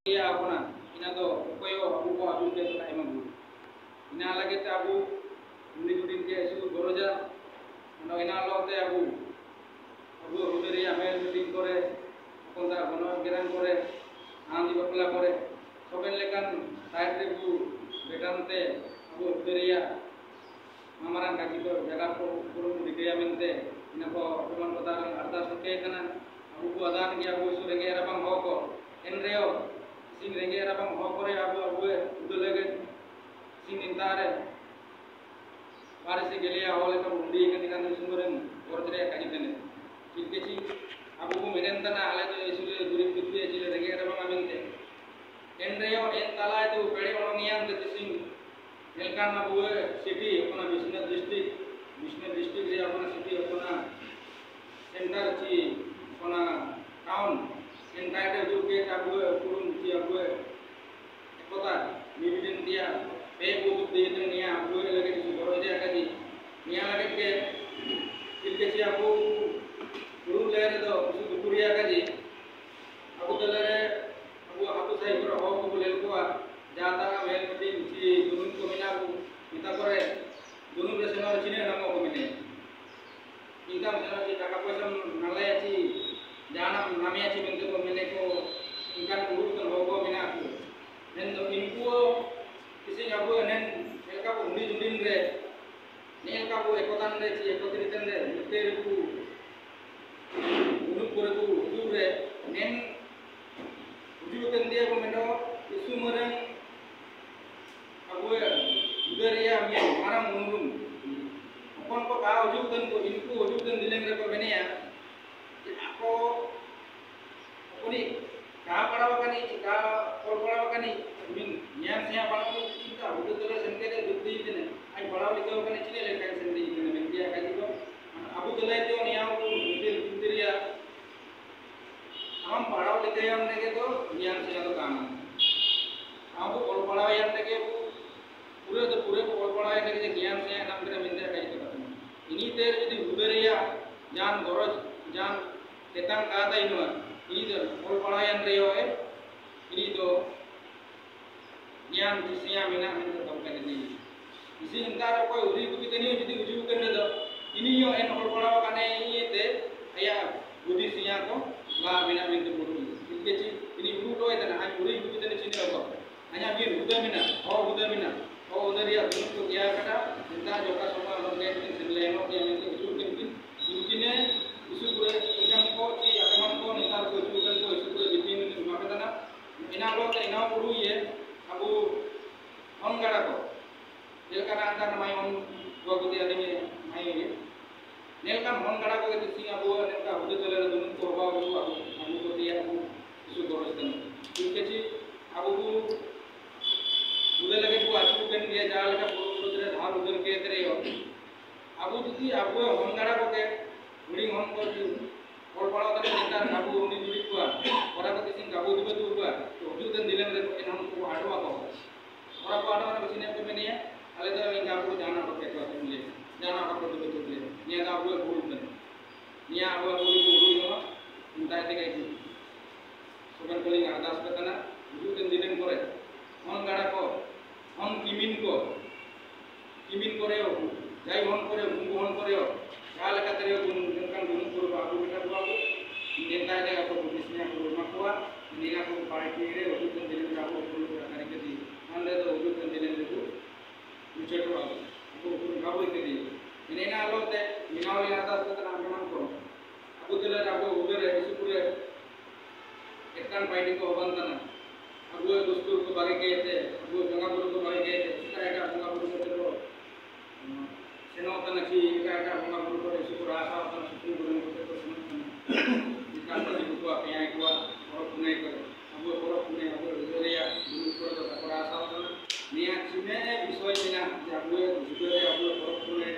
Ya apana ina do koyo abu ko abu ke to ema bu ina lage ta abu uni gudin ke su goroja no ina lo te abu ruberi amel meeting করে এখন তা গণ গেরান করে আনন্দ বাপলা করে সবেন লেকান side রে বু বেটানতে abu ruberiya mamaran kaki ko jaga ko kurun dikaya mente ina ko peman kota arda suke kana abu ko adan gi abu su rege rabang ho ko enreo sing renge rabang ho kore abu udulege sing intare parisi geliya hole ko undi ke dikan sumureng ordre kajitene kilkechi abu ko merentana ale to isule gurip pitue chile renge rabang amente enreo en tala tu pede olongian de sing elkan abu city apna Bishnat district re apna city apna center chi apna town entire जो के abu kurun chi abu ekota mibiden dia pe butuh dia tu nia abu lagi di sugoro dia kaji nia lagi ke ilke chi abu kurun lere do su dukuria kaji abu dalare abu hatu sai bro ho ko lel ko jata ka wel meeting chi dunun ko mina abu kita kore dunun resenor chine namo ko mine income sana chi taka paisa nalaya chi janam namanya ci bentuk pemilik ko ikan buruk kan hobo minaku dan info kisi ngabu nen elka ko undi jundin re ni elka ko ekotan re ci ekotritan re muter ku unu kore ku ujur re nen ujur kan dia ko meno isu mereng abu udariya mi maram mungun kon ko ka ujur kan ko info ujur kan dileng re ko benia ako ini kah padawakan ini kah padawakan ini min nyam siapa padawakan kita udah terus sendiri bukti itu nih ay padawan itu kan ini cile lekan sendiri itu nih dia kan itu abu telah itu nih aku bukti ya हम पढ़ाओ लिखे हम ने के तो ज्ञान से तो काम हम को पढ़ाओ यार ने के पूरे को पढ़ाओ यार ने के ज्ञान से नाम करे मिलते हैं कहीं तो ini ter jadi budaya jangan goros jangan ketang kata ini do pol palayan reo ini do ज्ञान जिसिया मिना min to kam kane ni isi intara ko uri ku biteni jadi uju kan do ini yo en pol palawa kane te aya budi siya ko la mina min to budi ilkechi ini buru to eta na uri ku biteni chine ko hanya bin udamina o udariya dun ko ya kada inta joka sama loge tin sinleno yang ini uju kan bin mungkinnya isu gue yang ko ci akaman ko ni tar ko uju kan ko isu gue bitin makatana ina lo ta ina buru ye abu on gara ko el kana antar mai on go gudi ade mai ye nel kan on gara ko ke singa abu ne ka udu tele dun ko ba abu ko dia abu isu gorostan ilkechi abu ude lage ko achu kan dia jal ka buru tere dhar udur ke tere yo abu judi abu on gara ko ke uring on ko pol pala tane nentar abu uni judi ko ora ko sing abu dibe tu ko to udu den dilen re en on ko adwa ko ora ko adwa na bisine ko menia ale to inga abu jana ko ke to mile jana ko to tu le nia da abu bulu den nia abu bulu no untai te kai soban kali adas petana udu den dilen kore on gara ko on kimin koreo jai on koreo bungu on koreo kala katere gun kan gun kuru babu beta babu nenta ide ko bisnya ko makwa nina ko party re udu kan dilen ka ko kuru kare ke di ande to udu kan dilen ko ucheto babu ko kuru babu ke di nina lote minawi ata to na man ko abu dile abu udere isupure ekan party ko bantana abu dustur ko bage ke te abu janga guru ko bage ke te sita eka janga guru ko te senota nachi eka janga guru ko te supura asa tan susu guru ko te ikan tadi ko apa yang ko or punai ko abu ya guru ko te asa tan nia chine bisoy china abu supure abu or punai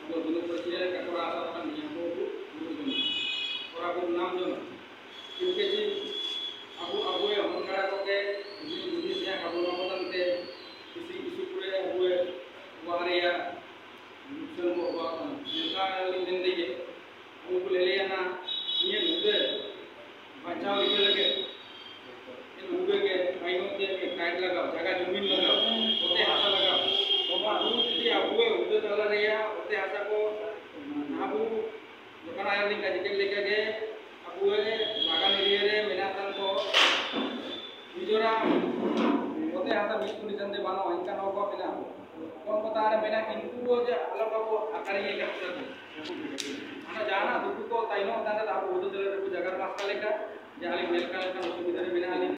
abu guru ko chile ka asa tan nia ko guru ko abu nam jo kilkechi abu ya mongara ko ke Indonesia abu namotan te isi pure abu wariya nusan ko ba kan ka lindende Mizoram ote hata misku ni jande bano inka no ko mena kon ko tare mena inku je alo ko akari ye ka pura ana jana duku ko taino tanda ta bodo dele ko jagar mas kale ka jali mel kale ka usubidare mena ali